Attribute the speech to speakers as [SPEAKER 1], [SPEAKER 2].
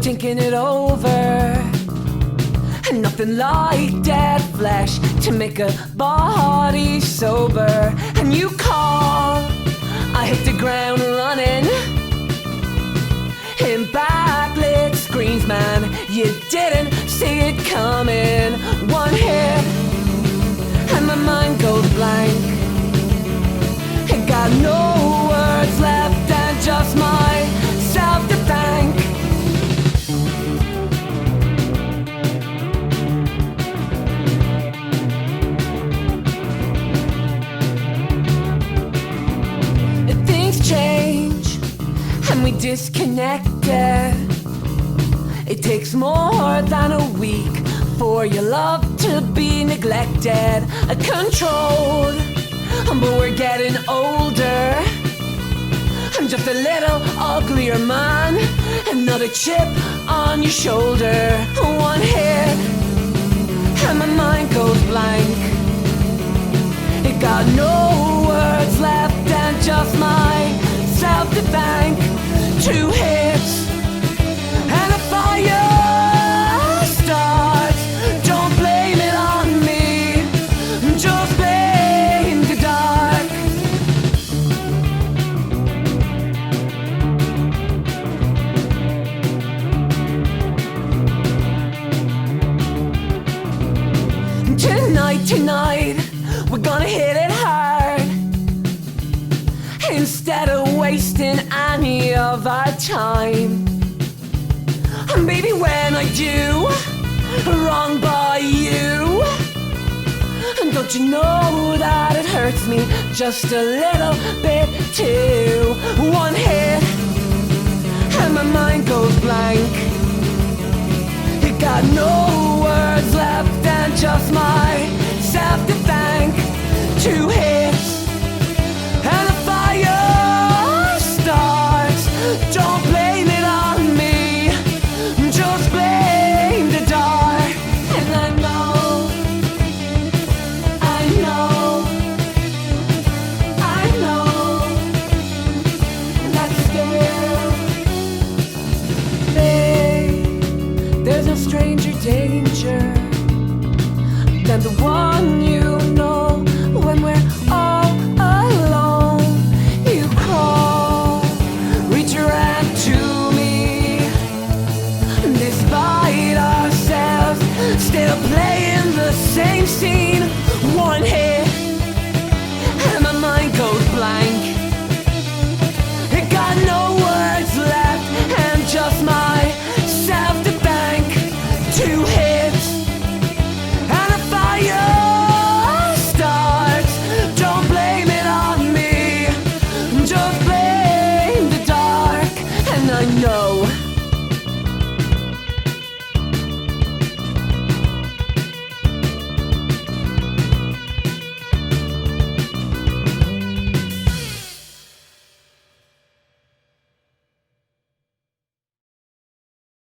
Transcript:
[SPEAKER 1] thinking it over. And nothing like dead flesh to make a body sober. And you call, I hit the ground running. In backlit screens, man, you didn't see it coming. One hit, and my mind goes blank. It got no words left and just myself to thank. Things change and we disconnected. It takes more than a week for your love to be neglected, controlled, but we're getting older. I'm just a little uglier man, another chip on your shoulder. One hit and my mind goes blank. It got no words left and just myself to thank. Two hits and a fire starts. Don't blame it on me, just blame the dark. Tonight, we're gonna hit it hard. Instead of wasting any of our time. And baby, when I do wrong by you, and don't you know that it hurts me just a little bit too. One hit and my mind goes blank. It got no words left and just myself to thank. Two hits and a fire starts. Don't blame it on me, just blame the dark. And I know that still, babe, there's no stranger danger than the one you know. When we're all alone, you crawl, reach your hand to me. Despite ourselves, still playing the same scene.